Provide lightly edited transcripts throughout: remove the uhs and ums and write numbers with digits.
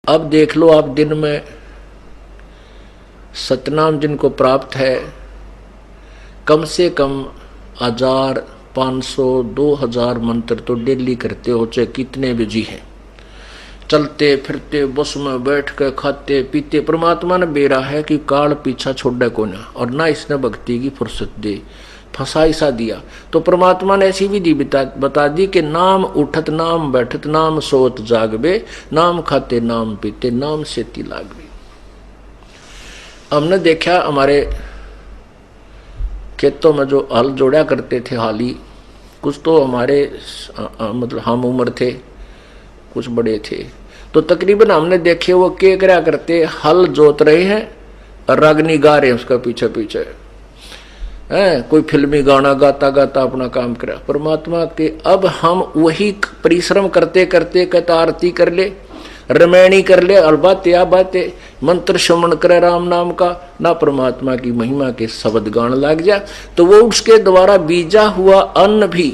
अब देख लो आप, दिन में सतनाम जिनको प्राप्त है, कम से कम 1000, 500, 2000 मंत्र तो डेली करते हो, चाहे कितने बिजी हैं, चलते फिरते बस में बैठ के खाते पीते। परमात्मा ने बेरा है कि काल पीछा छोड़े को ना, और ना इसने भक्ति की फुर्सत दे, फंसा सा दिया। तो परमात्मा ने ऐसी विधि बता दी कि नाम उठत नाम बैठत नाम सोत जागबे, नाम खाते नाम पीते नाम सेती लागबे। हमने देखा हमारे खेतों में जो हल जोड़ा करते थे हाली, कुछ तो हमारे मतलब हम उम्र थे, कुछ बड़े थे, तो तकरीबन हमने देखे वो क्या करते, हल जोत रहे हैं और रागनी गा रहे हैं उसका पीछे पीछे है, कोई फिल्मी गाना गाता गाता अपना काम करा। परमात्मा के अब हम वही परिश्रम करते करते कहता आरती कर ले, रमैनी कर ले, और बातें मंत्र श्रवण करे राम नाम का, ना परमात्मा की महिमा के शब्द गान लग जा, तो वो उसके द्वारा बीजा हुआ अन्न भी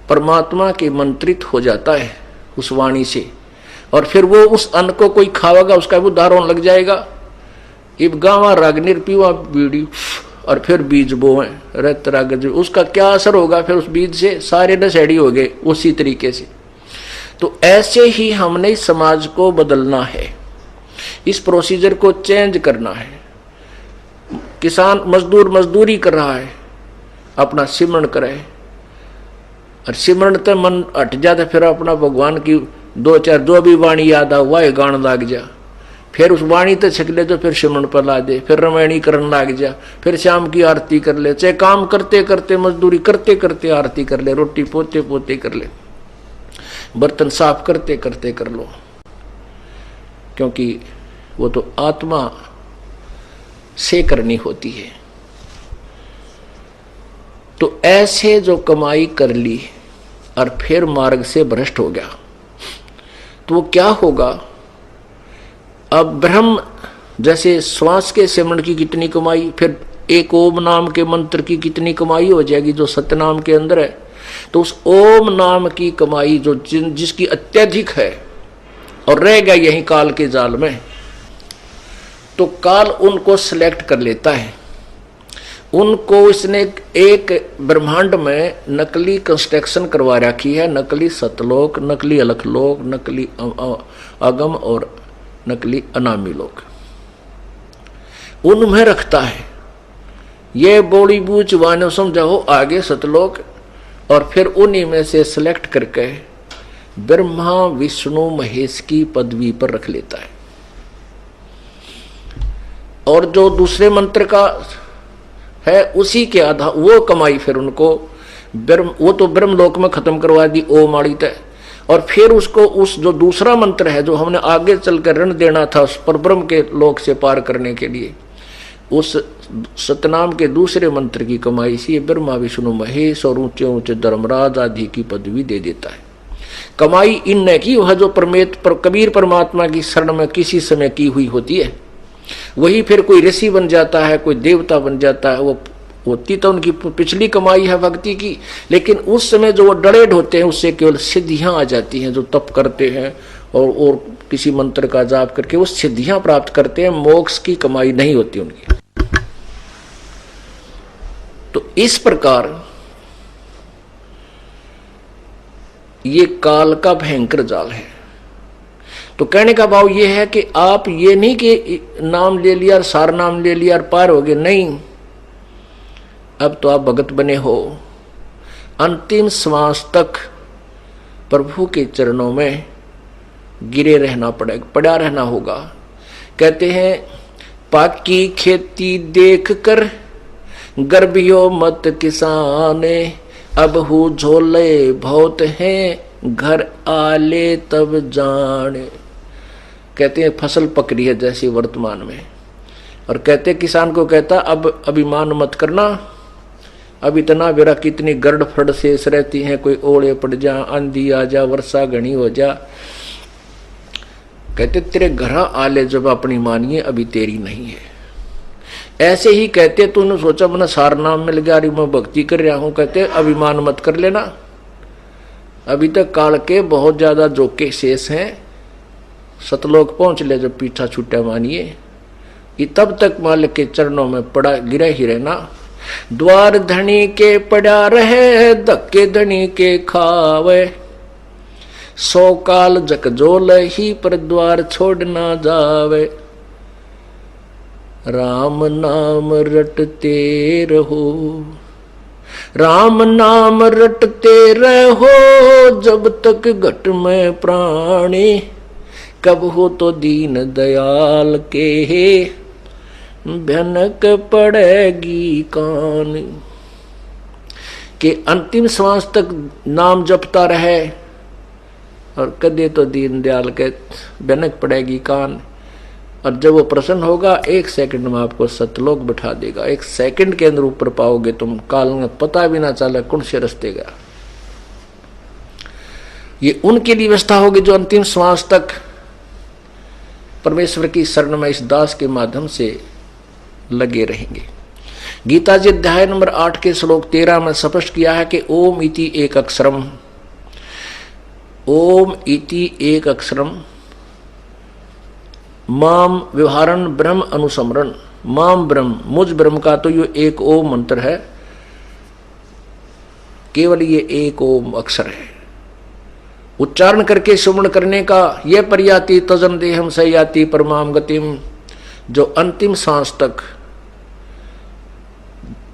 परमात्मा के मंत्रित हो जाता है उस वाणी से, और फिर वो उस अन्न को कोई खावेगा उसका भी उद्धार होने लग जाएगा। इब गावा रागनिर पीवा बीड़ी और फिर बीज बोए रत राग, उसका क्या असर होगा फिर उस बीज से, सारे नशेड़ी हो गए उसी तरीके से। तो ऐसे ही हमने इस समाज को बदलना है, इस प्रोसीजर को चेंज करना है। किसान मजदूर मजदूरी कर रहा है, अपना सिमरण करे, और सिमरण तो मन हट जाता, फिर अपना भगवान की 2-4 जो भी वाणी याद आ वह गान लाग जा, फिर उस वाणी तो छक ले तो फिर सिमरण पर ला दे, फिर रमैनी करने लाग जा, फिर शाम की आरती कर ले, चाहे काम करते करते मजदूरी करते करते आरती कर ले, रोटी पोते पोते कर ले, बर्तन साफ करते करते कर लो, क्योंकि वो तो आत्मा से करनी होती है। तो ऐसे जो कमाई कर ली और फिर मार्ग से भ्रष्ट हो गया, तो वो क्या होगा? अब ब्रह्म जैसे श्वास के सिमरण की कितनी कमाई, फिर एक ओम नाम के मंत्र की कितनी कमाई हो जाएगी जो सतनाम के अंदर है। तो उस ओम नाम की कमाई जो जिसकी अत्यधिक है और रह गया यहीं काल के जाल में, तो काल उनको सिलेक्ट कर लेता है। उनको इसने एक ब्रह्मांड में नकली कंस्ट्रक्शन करवा रखी है, नकली सतलोक, नकली अलखलोक, नकली अगम और नकली अनामी लोक, उनमें रखता है। ये बोली बूझ वाने समझाओ आगे सतलोक, और फिर उन्हीं में से सिलेक्ट करके ब्रह्मा विष्णु महेश की पदवी पर रख लेता है। और जो दूसरे मंत्र का है उसी के आधार वो कमाई फिर उनको वो तो ब्रह्मलोक में खत्म करवा दी ओम आड़ी तय, और फिर उसको उस जो दूसरा मंत्र है जो हमने आगे चलकर ऋण देना था उस पर ब्रह्म के लोक से पार करने के लिए, उस सतनाम के दूसरे मंत्र की कमाई से ब्रह्मा विष्णु महेश और ऊंचे ऊंचे धर्मराज आदि की पदवी दे देता है। कमाई इन की वह जो कबीर परमात्मा की शरण में किसी समय की हुई होती है, वही फिर कोई ऋषि बन जाता है, कोई देवता बन जाता है, वो होती तो उनकी पिछली कमाई है भक्ति की, लेकिन उस समय जो वो डरेड होते हैं उससे केवल सिद्धियां आ जाती हैं। जो तप करते हैं और किसी मंत्र का जाप करके वो सिद्धियां प्राप्त करते हैं, मोक्ष की कमाई नहीं होती उनकी। तो इस प्रकार ये काल का भयंकर जाल है। तो कहने का भाव ये है कि आप ये नहीं कि नाम ले लिया और सार नाम ले लिया और पार हो गए, नहीं, अब तो आप भगत बने हो। अंतिम श्वास तक प्रभु के चरणों में गिरे रहना पड़ेगा, पड़ा रहना होगा। कहते हैं पाकी खेती देख कर गर्भियो मत किसाने, अब हु झोले बहुत हैं घर आले तब जाने। कहते हैं फसल पक रही है जैसी वर्तमान में, और कहते किसान को कहता अब अभिमान मत करना, अब इतना बेरा कितनी गर्द फर्द शेष रहती हैं, कोई ओले पड़ जा, आंधी आ जा, वर्षा घनी हो जा। कहते तेरे घर आले जब अपनी मानिए अभी तेरी नहीं है। ऐसे ही कहते तूने सोचा मैंने सार नाम मिल गया, मैं भक्ति कर रहा हूं, कहते अभिमान मत कर लेना, अभी तक काल के बहुत ज्यादा जोके शेष हैं, सतलोक पहुंच ले, जब पीछा छूटा मानिए, ये तब तक मालिक के चरणों में पड़ा गिरा ही रहना। द्वार धनी के पड़ा रहे, धक्के धनी के खावे, 100 काल जकजोल ही पर द्वार छोड़ ना जावे। राम नाम रटते रहो, राम नाम रटते रहो, जब तक घट में प्राणी, कब हो तो दीन दयाल के भनक पड़ेगी कान। के अंतिम श्वास तक नाम जपता रहे, और कदे तो दीन दयाल के भनक पड़ेगी कान। और जब वो प्रसन्न होगा, 1 सेकंड में आपको सतलोक बैठा देगा। 1 सेकंड के अंदर ऊपर पाओगे तुम, काल में पता भी ना चला कौन से रास्ते गया। ये उनके लिए व्यवस्था होगी जो अंतिम श्वास तक परमेश्वर की शरण में इस दास के माध्यम से लगे रहेंगे। गीता जी अध्याय नंबर 8 के श्लोक 13 में स्पष्ट किया है कि ओम इति एक अक्षरम, ओम इति एक अक्षरम, माम व्यवहारन ब्रह्म अनुसमरण, माम ब्रह्म, मुझ ब्रह्म का तो ये एक ओम मंत्र है, केवल ये एक ओम अक्षर है। उच्चारण करके सुमरण करने का यह पर्याति तजन देहम सयाति परमाम गतिम, जो अंतिम सांस तक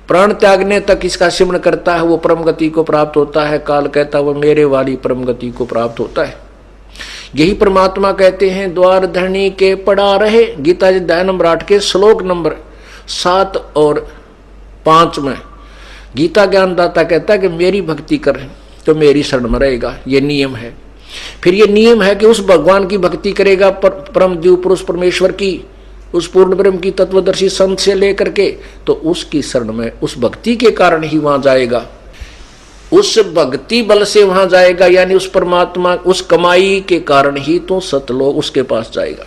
प्राण त्यागने तक इसका सिमरण करता है वो परम गति को प्राप्त होता है। काल कहता है वो मेरे वाली परम गति को प्राप्त होता है। यही परमात्मा कहते हैं द्वार धरणी के पड़ा रहे। गीता जी अध्याय नंबर 8 के श्लोक नंबर 7 और 5 में गीता ज्ञानदाता कहता है कि मेरी भक्ति कर तो मेरी शरण में रहेगा, ये नियम है। फिर ये नियम है कि उस भगवान की भक्ति करेगा, परम दिव्य पुरुष परमेश्वर की, उस पूर्ण ब्रह्म की तत्वदर्शी संत से लेकर के, तो उसकी शरण में उस भक्ति के कारण ही वहां जाएगा, उस भक्ति बल से वहां जाएगा, यानी उस परमात्मा उस कमाई के कारण ही तो सतलोक उसके पास जाएगा।